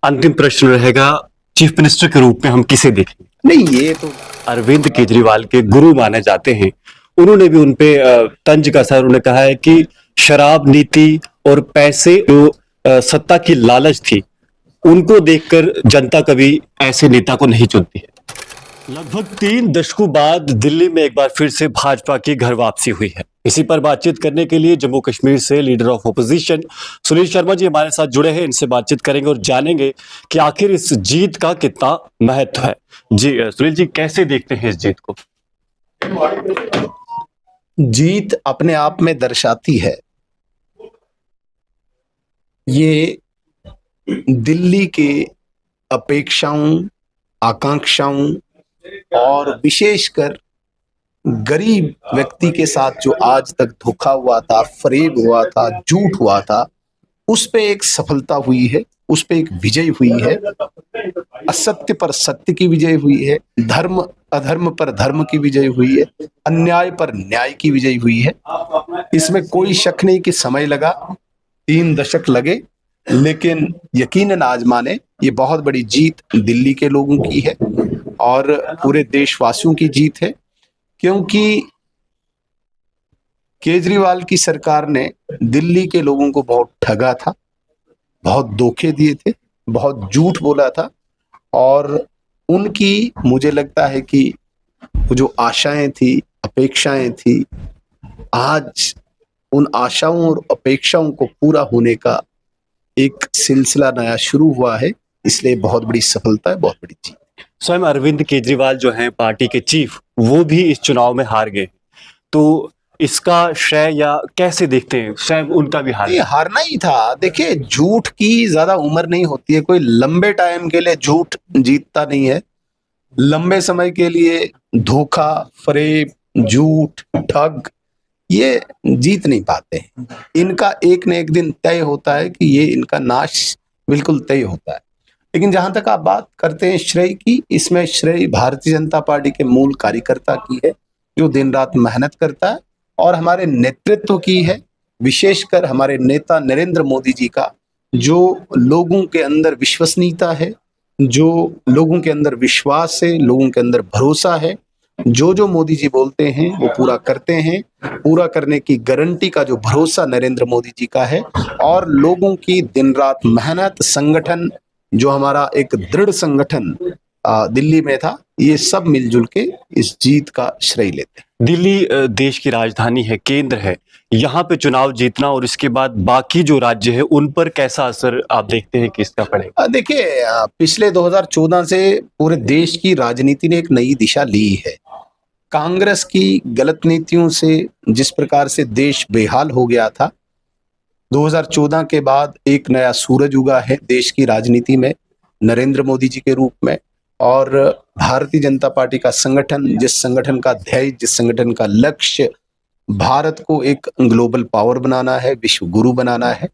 अंतिम प्रश्न रहेगा, चीफ मिनिस्टर के रूप में हम किसे देखेंगे? नहीं, ये तो अरविंद केजरीवाल के गुरु माने जाते हैं। उन्होंने भी उनपे तंज कसा। उन्होंने कहा है कि शराब नीति और पैसे जो सत्ता की लालच थी, उनको देखकर जनता कभी ऐसे नेता को नहीं चुनती है। लगभग 3 दशकों बाद दिल्ली में एक बार फिर से भाजपा की घर वापसी हुई है। इसी पर बातचीत करने के लिए जम्मू कश्मीर से leader of opposition Sunil Sharma ji हमारे साथ जुड़े हैं। इनसे बातचीत करेंगे और जानेंगे कि आखिर इस जीत का कितना महत्व है। जी सुनील जी, कैसे देखते हैं इस जीत को? जीत अपने आप में दर्शाती है ये दिल्ली के अपेक्षाओं, आकांक्षाओं और विशेषकर गरीब व्यक्ति के साथ जो आज तक धोखा हुआ था, फरेब हुआ था, झूठ हुआ था, उस पे एक सफलता हुई है, उस पे एक विजय हुई है। असत्य पर सत्य की विजय हुई है, धर्म अधर्म पर धर्म की विजय हुई है, अन्याय पर न्याय की विजय हुई है। इसमें कोई शक नहीं कि समय लगा, 3 दशक लगे, लेकिन यकीनन आज माने ये बहुत बड़ी जीत दिल्ली के लोगों की है और पूरे देशवासियों की जीत है, क्योंकि केजरीवाल की सरकार ने दिल्ली के लोगों को बहुत ठगा था, बहुत धोखे दिए थे, बहुत झूठ बोला था और उनकी मुझे लगता है कि वो जो आशाएं थी, अपेक्षाएं थी, आज उन आशाओं और अपेक्षाओं को पूरा होने का एक सिलसिला नया शुरू हुआ है। इसलिए बहुत बड़ी सफलता है, बहुत बड़ी जीत। स्वयं अरविंद केजरीवाल जो हैं पार्टी के चीफ, वो भी इस चुनाव में हार गए। तो इसका श्रेय या कैसे देखते हैं? स्वयं उनका भी हार ये हारना ही था। देखिए, झूठ की ज्यादा उम्र नहीं होती है, कोई लंबे टाइम के लिए झूठ जीतता नहीं है। लंबे समय के लिए धोखा, फरेब, झूठ, ठग ये जीत नहीं पाते हैं। इनका एक न एक दिन तय होता है कि ये इनका नाश बिल्कुल तय होता है। लेकिन जहां तक आप बात करते हैं श्रेय की, इसमें श्रेय भारतीय जनता पार्टी के मूल कार्यकर्ता की है, जो दिन रात मेहनत करता है, और हमारे नेतृत्व की है, विशेषकर हमारे नेता नरेंद्र मोदी जी का, जो लोगों के अंदर विश्वसनीयता है, जो लोगों के अंदर विश्वास है, लोगों के अंदर भरोसा है। जो जो मोदी जी बोलते हैं वो पूरा करते हैं। पूरा करने की गारंटी का जो भरोसा नरेंद्र मोदी जी का है, और लोगों की दिन रात मेहनत, संगठन, जो हमारा एक दृढ़ संगठन दिल्ली में था, ये सब मिलजुल के इस जीत का श्रेय लेते हैं। दिल्ली देश की राजधानी है, केंद्र है। यहाँ पे चुनाव जीतना और इसके बाद बाकी जो राज्य है उन पर कैसा असर आप देखते हैं कि इसका पड़ेगा? देखिए, पिछले 2014 से पूरे देश की राजनीति ने एक नई दिशा ली है। कांग्रेस की गलत नीतियों से जिस प्रकार से देश बेहाल हो गया था, 2014 के बाद एक नया सूरज उगा है देश की राजनीति में, नरेंद्र मोदी जी के रूप में। और भारतीय जनता पार्टी का संगठन, जिस संगठन का ध्येय, जिस संगठन का लक्ष्य भारत को एक ग्लोबल पावर बनाना है, विश्व गुरु बनाना है,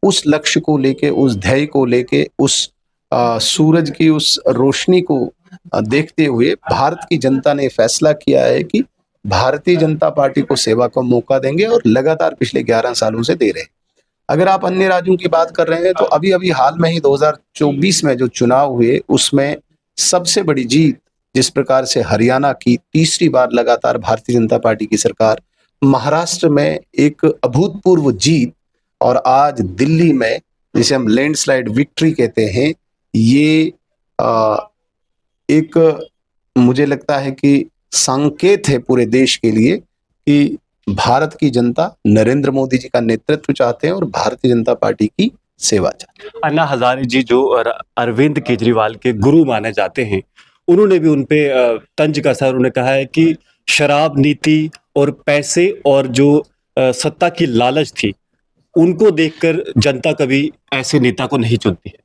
उस लक्ष्य को लेके, उस ध्येय को लेके, उस सूरज की उस रोशनी को देखते हुए भारत की जनता ने फैसला किया है कि भारतीय जनता पार्टी को सेवा का मौका देंगे, और लगातार पिछले 11 सालों से दे रहे हैं। अगर आप अन्य राज्यों की बात कर रहे हैं तो अभी अभी हाल में ही 2024 में जो चुनाव हुए, उसमें सबसे बड़ी जीत जिस प्रकार से हरियाणा की तीसरी बार लगातार भारतीय जनता पार्टी की सरकार, महाराष्ट्र में एक अभूतपूर्व जीत, और आज दिल्ली में जिसे हम लैंडस्लाइड विक्ट्री कहते हैं, ये एक मुझे लगता है कि संकेत है पूरे देश के लिए कि भारत की जनता नरेंद्र मोदी जी का नेतृत्व चाहते हैं और भारतीय जनता पार्टी की सेवा चाहते हैं। अन्ना हजारे जी जो अरविंद केजरीवाल के गुरु माने जाते हैं, उन्होंने भी उनपे तंज कसा। उन्होंने कहा है कि शराब नीति और पैसे और जो सत्ता की लालच थी, उनको देखकर जनता कभी ऐसे नेता को नहीं चुनती है।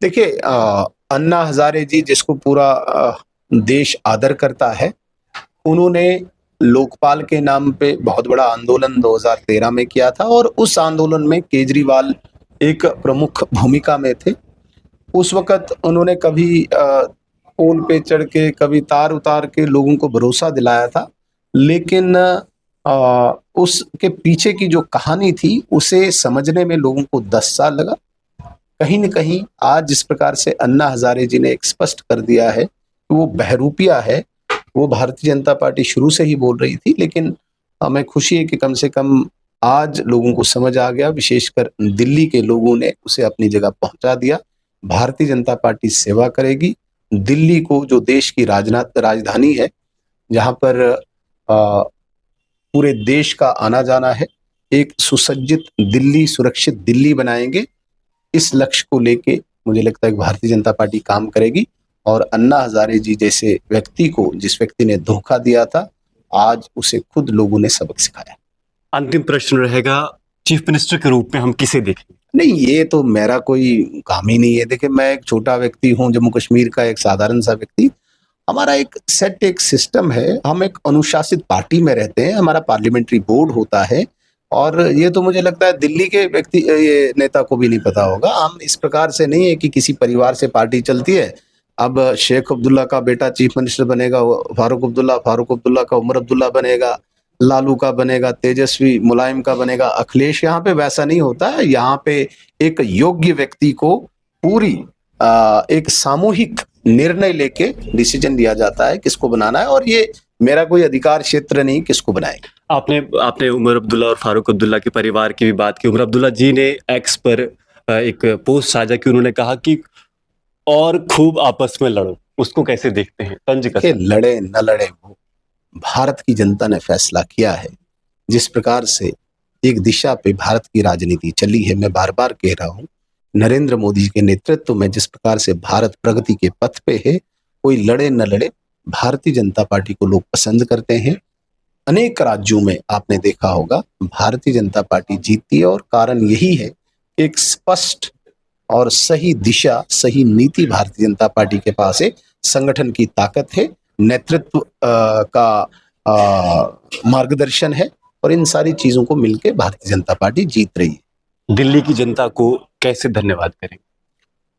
देखिए, अन्ना हजारे जी, जिसको पूरा देश आदर करता है, उन्होंने लोकपाल के नाम पे बहुत बड़ा आंदोलन 2013 में किया था, और उस आंदोलन में केजरीवाल एक प्रमुख भूमिका में थे। उस वक्त उन्होंने कभी पोल पे चढ़ के, कभी तार उतार के लोगों को भरोसा दिलाया था, लेकिन उसके पीछे की जो कहानी थी उसे समझने में लोगों को 10 साल लगा। कहीं न कहीं आज जिस प्रकार से अन्ना हज़ारे जी ने एक स्पष्ट कर दिया है कि वो बहरूपिया है, वो भारतीय जनता पार्टी शुरू से ही बोल रही थी, लेकिन हमें खुशी है कि कम से कम आज लोगों को समझ आ गया, विशेषकर दिल्ली के लोगों ने उसे अपनी जगह पहुँचा दिया। भारतीय जनता पार्टी सेवा करेगी। दिल्ली को जो देश की राजधानी है, जहाँ पर पूरे देश का आना-जाना है, एक सुसज्जित दिल्ली, सुरक्षित दिल्ली बनाएँगे। इस लक्ष्य को लेके मुझे लगता है कि भारतीय जनता पार्टी काम करेगी और अन्ना हज़ारे जी जैसे व्यक्ति को, जिस व्यक्ति ने धोखा दिया था, आज उसे खुद लोगों ने सबक सिखाया। अंतिम प्रश्न रहेगा, चीफ मिनिस्टर के रूप में हम किसे देखेंगे? नहीं, ये तो मेरा कोई काम ही नहीं है। देखिए, मैं एक छोटा व्यक्ति हूँ, जम्मू कश्मीर का एक साधारण सा व्यक्ति। हमारा एक सिस्टम है, हम एक अनुशासित पार्टी में रहते हैं, हमारा पार्लियामेंट्री बोर्ड होता है और ये तो मुझे लगता है दिल्ली के ये नेता को भी नहीं पता होगा। हम इस प्रकार से नहीं है कि किसी परिवार से पार्टी चलती है। अब शेख अब्दुल्ला का बेटा चीफ मिनिस्टर बनेगा, फारूक अब्दुल्ला का उमर अब्दुल्ला बनेगा, लालू का बनेगा, तेजस्वी मुलायम का बनेगा, अखिलेश। यहाँ पे वैसा नहीं होता है। यहाँ पे एक योग्य व्यक्ति को पूरी एक सामूहिक निर्णय लेके डिसीजन लिया जाता है किसको बनाना है, और ये मेरा कोई अधिकार क्षेत्र नहीं किसको बनाएगा। आपने उमर अब्दुल्ला और फारूक अब्दुल्ला के परिवार की भी बात की। उमर अब्दुल्ला जी ने एक्स पर एक पोस्ट साझा की, उन्होंने कहा कि और खूब आपस में लड़ो। उसको कैसे देखते हैं? तंज कि लड़े न लड़े, वो भारत की जनता ने फैसला किया है। जिस प्रकार से एक दिशा पे भारत की राजनीति चली है, मैं बार बार कह रहा हूँ, नरेंद्र मोदी के नेतृत्व में जिस प्रकार से भारत प्रगति के पथ पे है, कोई लड़े न लड़े, भारतीय जनता पार्टी को लोग पसंद करते हैं। अनेक राज्यों में आपने देखा होगा भारतीय जनता पार्टी जीतती है, और कारण यही है, एक स्पष्ट और सही दिशा, सही नीति भारतीय जनता पार्टी के पास है। संगठन की ताकत है, नेतृत्व का मार्गदर्शन है, और इन सारी चीजों को मिलकर भारतीय जनता पार्टी जीत रही है। दिल्ली की जनता को कैसे धन्यवाद करेंगे?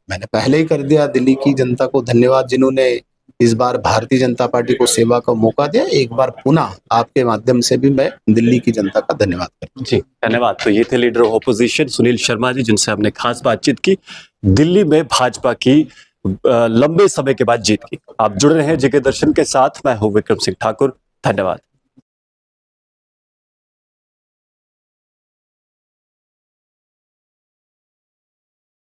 मैंने पहले ही कर दिया। दिल्ली की जनता को धन्यवाद, जिन्होंने इस बार भारतीय जनता पार्टी को सेवा का मौका दिया। एक बार पुनः आपके माध्यम से भी मैं दिल्ली की जनता का धन्यवाद करता हूं। जी, धन्यवाद। तो ये थे leader of opposition Sunil Sharma ji, जिनसे हमने खास बातचीत की। दिल्ली में भाजपा की लंबे समय के बाद जीत की। आप जुड़ रहे हैं जगह दर्शन के साथ। मैं हूं विक्रम सिंह ठाकुर। धन्यवाद।